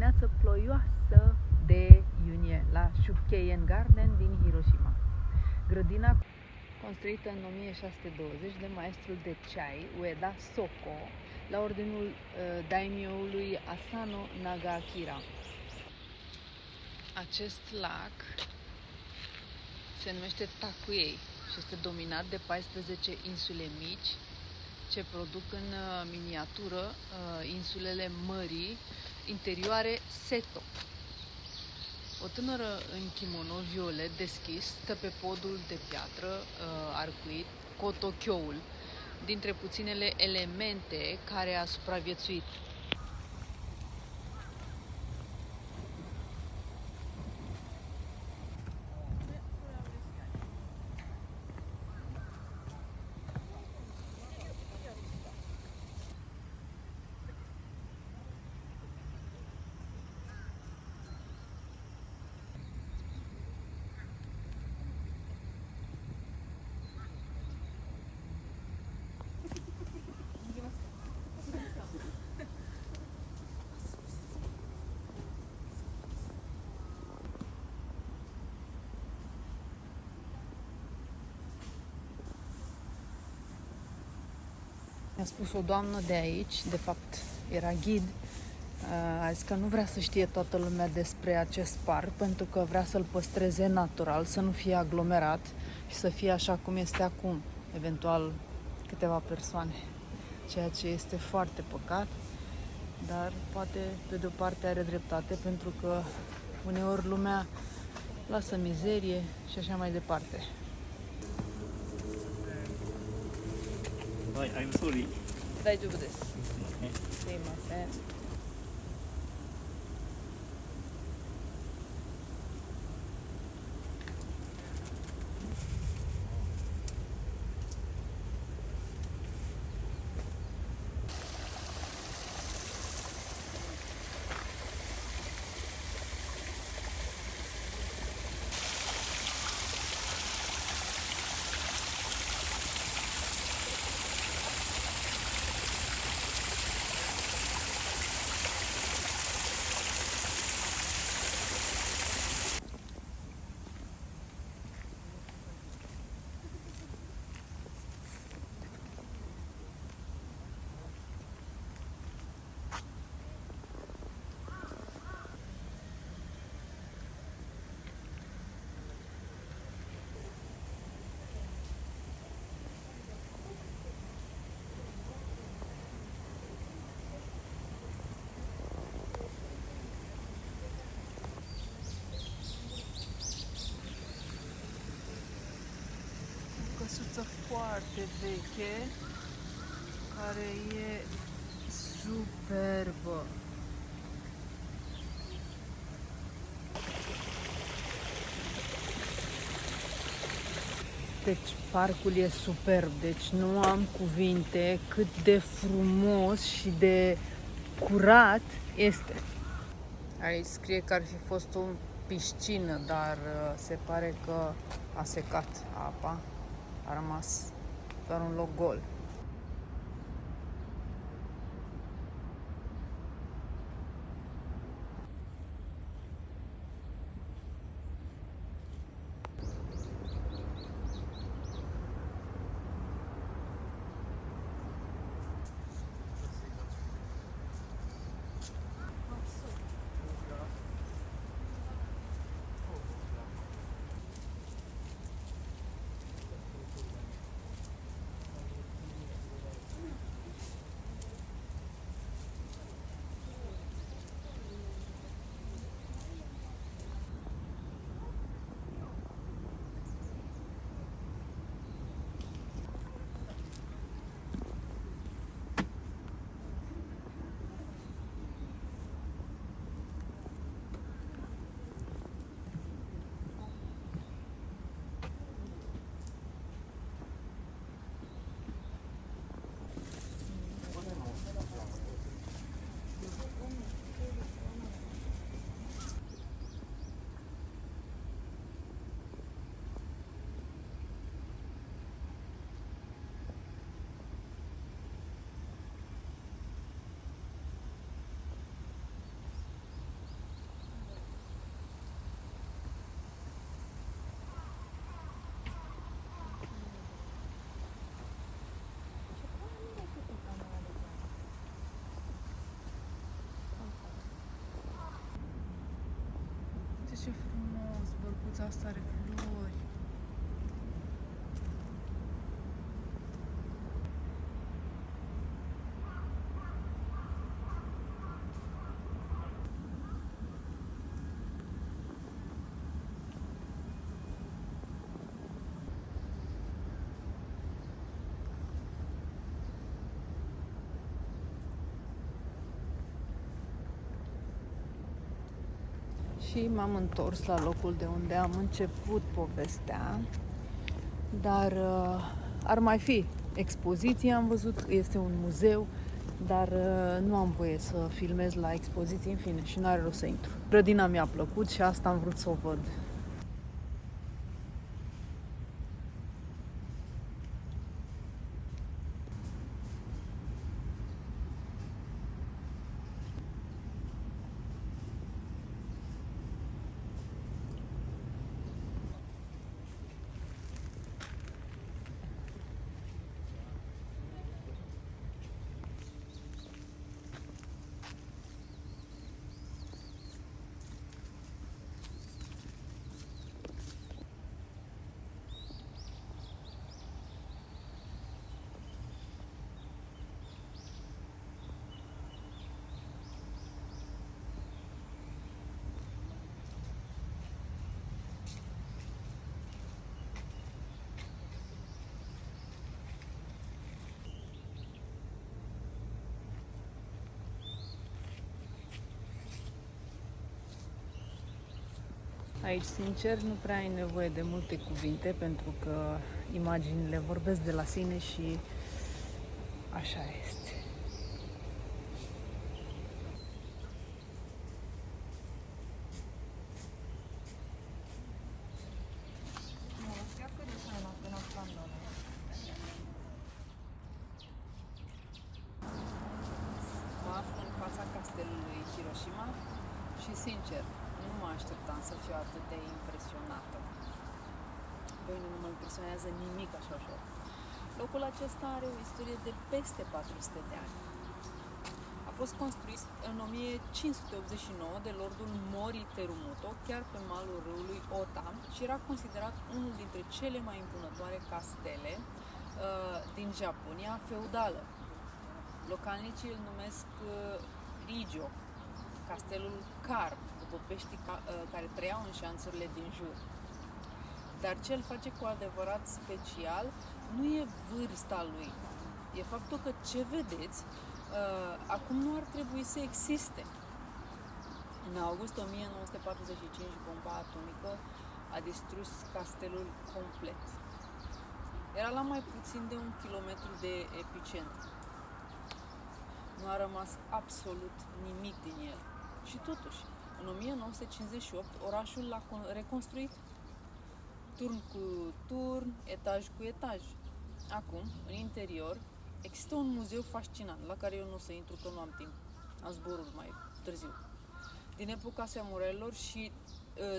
dimineață ploioasă de iunie la Shukeien Garden din Hiroshima. Grădina construită în 1620 de maestrul de ceai Ueda Soko la ordinul daimyoului Asano Nagaakira. Acest lac se numește Takuei și este dominat de 14 insule mici ce produc în miniatură insulele mării interioare Seto. O tânără în kimono violet deschis stă pe podul de piatră arcuit Kotokyoul, dintre puținele elemente care a supraviețuit. Mi-a spus o doamnă de aici, de fapt era ghid, a zis că nu vrea să știe toată lumea despre acest parc pentru că vrea să-l păstreze natural, să nu fie aglomerat și să fie așa cum este acum, eventual câteva persoane, ceea ce este foarte păcat, dar poate pe de o parte are dreptate pentru că uneori lumea lasă mizerie și așa mai departe. I'm sorry. 大丈夫です。すいません。Căsuță foarte veche, care e superbă. Deci parcul e superb, deci nu am cuvinte cât de frumos și de curat este. Aici scrie că ar fi fost o piscină, dar se pare că a secat apa. A rămas doar un loc gol. ce frumos! Bărcuța asta are flori. Și m-am întors la locul de unde am început povestea, dar ar mai fi expoziție, am văzut, este un muzeu, dar nu am voie să filmez la expoziție, în fine, și n-are rost să intru. Grădina mi-a plăcut și asta am vrut să o văd. Aici, sincer, nu prea ai nevoie de multe cuvinte, pentru că imaginile vorbesc de la sine și așa este. Mă aflu în fața castelului Hiroshima și, sincer, nu mă așteptam să fiu atât de impresionată. Băi, nu mă impresionează nimic așa ușor. Locul acesta are o istorie de peste 400 de ani. A fost construit în 1589 de lordul Mori Terumuto, chiar pe malul râului Ota, și era considerat unul dintre cele mai impunătoare castele din Japonia feudală. Localnicii îl numesc Rigyo, castelul Kar, după peștii care trăiau în șanțurile din jur. Dar ce îl face cu adevărat special nu e vârsta lui, e faptul că ce vedeți acum nu ar trebui să existe. În august 1945, bomba atomică a distrus castelul complet. Era la mai puțin de 1 kilometru de epicentru. Nu a rămas absolut nimic din el. Și totuși, în 1958, orașul l-a reconstruit turn cu turn, etaj cu etaj. Acum, în interior, există un muzeu fascinant, la care eu nu o să intru, că nu am timp. Am zborul mai târziu. Din epoca samurailor și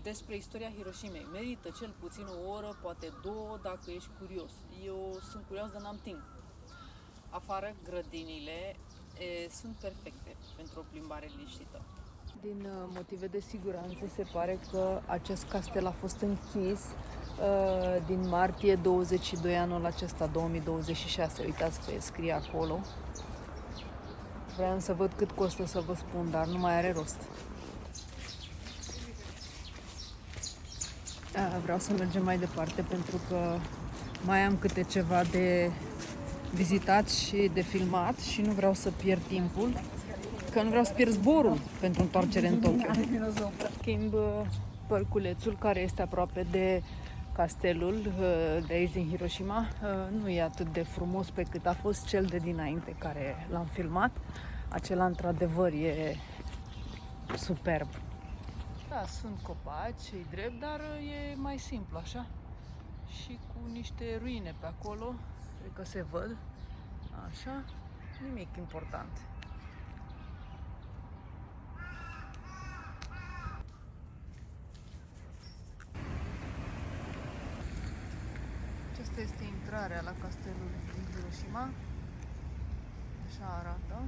despre istoria Hiroshimei. Merită cel puțin o oră, poate 2, dacă ești curios. Eu sunt curios, dar n-am timp. Afară, grădinile sunt perfecte pentru o plimbare liniștită. Din motive de siguranță, se pare că acest castel a fost închis din martie 22 anul acesta, 2026. Uitați că scrie acolo. Vreau să văd cât costă să vă spun, dar nu mai are rost. Vreau să mergem mai departe pentru că mai am câte ceva de vizitat și de filmat și nu vreau să pierd timpul, că nu vreau să pierd zborul pentru întoarcere în Tokyo. Schimb părculețul care este aproape de castelul de aici din Hiroshima. Nu e atât de frumos pe cât a fost cel de dinainte care l-am filmat. Acela într-adevăr e superb. Da, sunt copaci, e drept, dar e mai simplu așa. Și cu niște ruine pe acolo, cred că se văd. Așa, nimic important. Aceasta este intrarea la castelul din Hiroshima. Așa arată.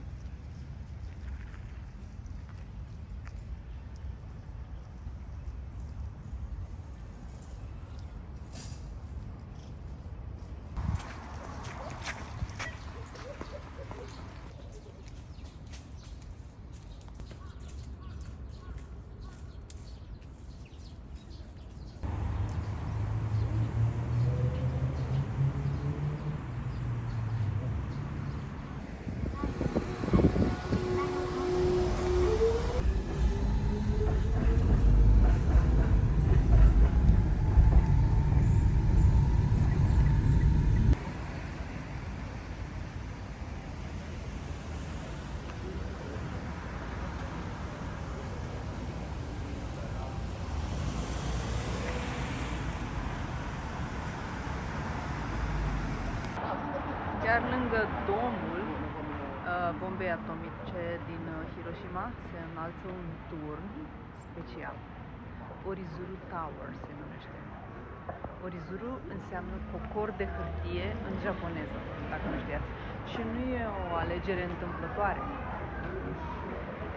Iar lângă domul bombei atomice din Hiroshima se înalță un turn special. Orizuru Tower se numește. Orizuru înseamnă cocor de hârtie în japoneză, dacă nu știați. Și nu e o alegere întâmplătoare.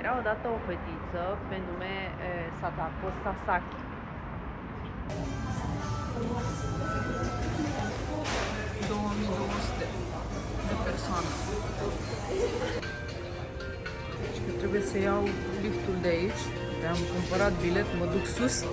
Era odată o fetiță pe nume Sadako Sasaki. de persoană. Și că trebuie să iau liftul de aici. Am cumpărat bilet, mă duc sus.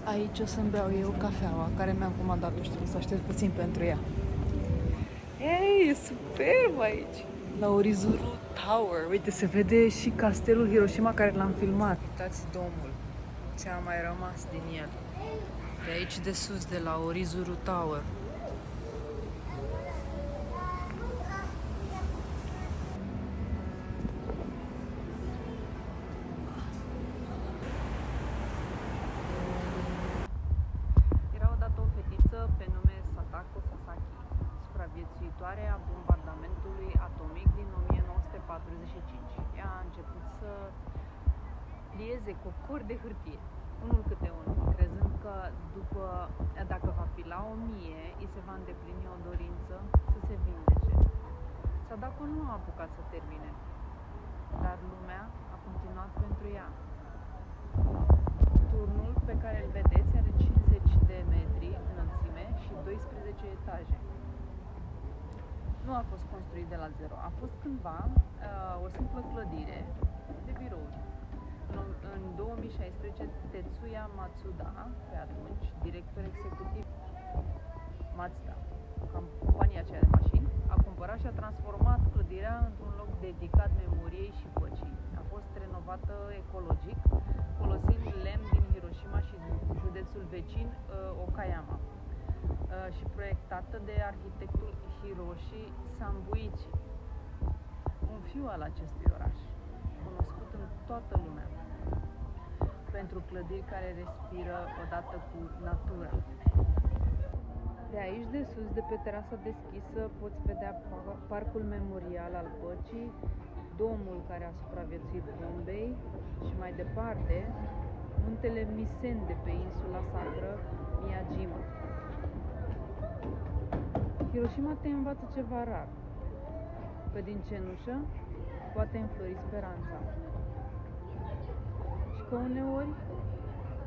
Aici o să-mi beau eu cafeaua, care mi-am comandat-o și trebuie să aștept puțin pentru ea. Ei, e superb aici! La Orizuru Tower. Uite, se vede și castelul Hiroshima care l-am filmat. Uitați domul, ce a mai rămas din el. De aici de sus, de la Orizuru Tower. Pe nume Sadako Sasaki, supraviețuitoare a bombardamentului atomic din 1945. Ea a început să plieze cocori de hârtie, unul câte unul, crezând că dacă va pila 1000, îi se va îndeplini o dorință să se vindece. Sadako nu a apucat să termine, dar lumea a continuat pentru ea. Turnul pe care îl vedeți are 50 de metri înălțime și 12 etaje. Nu a fost construit de la zero. A fost cândva o simplă clădire de birouri. În 2016, Tetsuya Matsuda, pe atunci director executiv Mazda, compania aceea de mașini, a cumpărat și a transformat clădirea într-un loc dedicat memoriei și păcii. A fost renovată ecologic, folosind lemn din Hiroshima și județul vecin Okayama și proiectată de arhitectul Hiroshi Sambuichi, un fiu al acestui oraș, cunoscut în toată lumea pentru clădiri care respiră odată cu natura. De aici de sus, de pe terasa deschisă, poți vedea parcul memorial al păcii, domul care a supraviețuit bombei și mai departe muntele Misen de pe insula sacră Miyajima. Hiroshima te învață ceva rar, că din cenușă poate înflori speranța și că uneori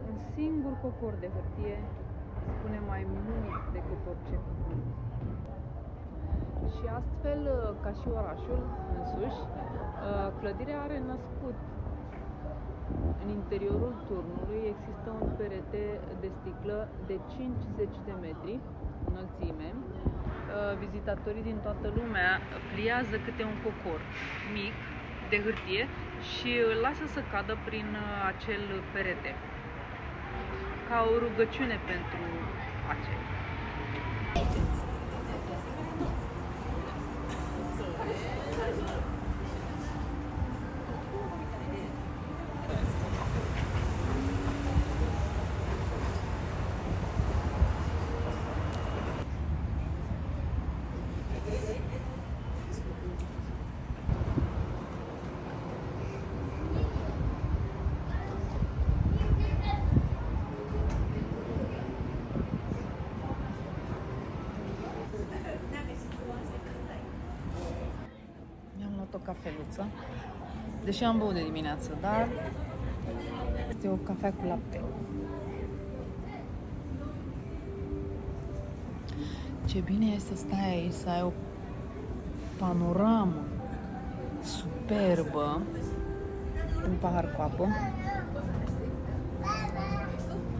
un singur cocor de hârtie spune mai mult decât orice cuvânt. Și astfel, ca și orașul însuși, clădirea are născut. În interiorul turnului există un perete de sticlă de 50 de metri înălțime. Vizitatorii din toată lumea pliază câte un cocor mic de hârtie și îl lasă să cadă prin acel perete, ca o rugăciune pentru pace. O cafeluță, deși am băut de dimineață, dar este o cafea cu lapte. Ce bine este să stai aici, să ai o panoramă superbă, un pahar cu apă.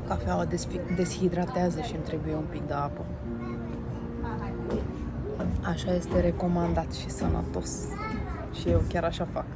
Cafeaua deshidratează și îmi trebuie un pic de apă. Așa este recomandat și sănătos. Și eu chiar așa fac.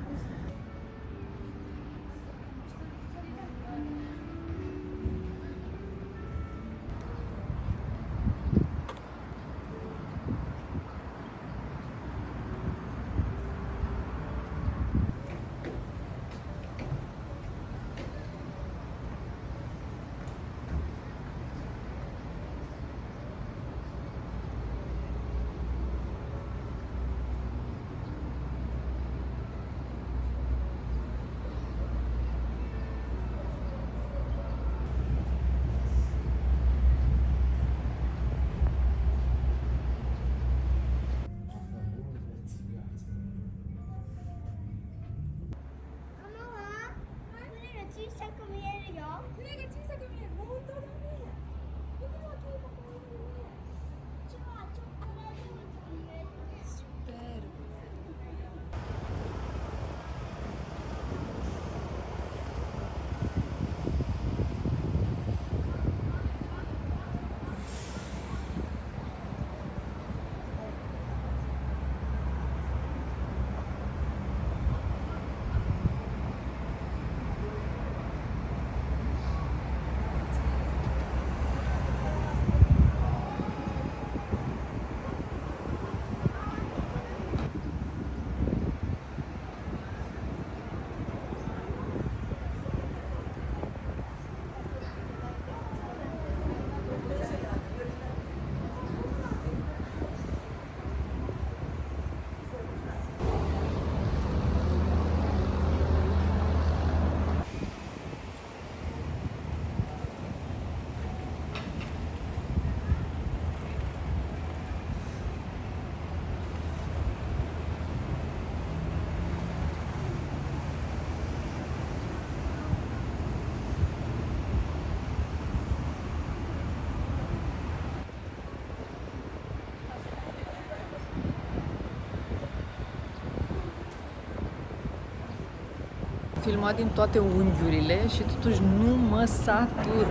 Filmat din toate unghiurile și totuși nu mă satur.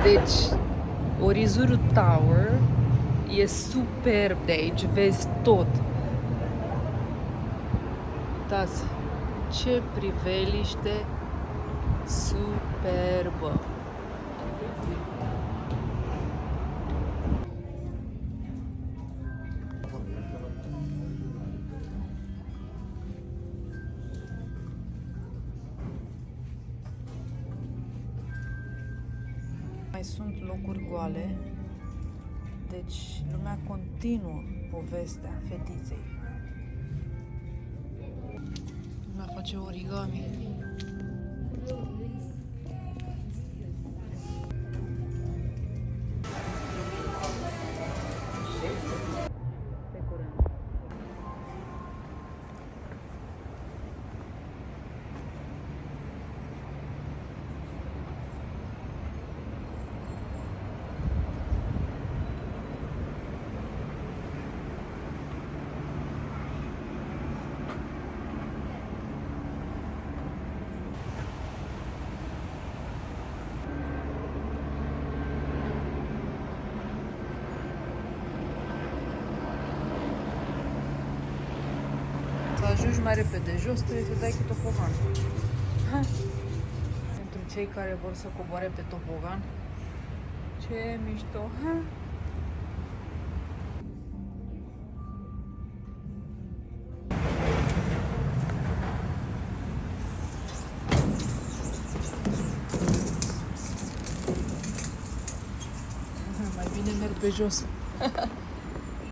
Deci, Orizuru Tower e superb de aici, vezi tot. Uitați, ce priveliște superbă! Mai sunt locuri goale, deci lumea continuă povestea fetiței. Lumea face origami. Pe curând. Să ajungi mai repede jos, trebuie să dai cu topogan. Pentru cei care vor să coboare pe topogan, ce mișto! Mai bine merg pe jos.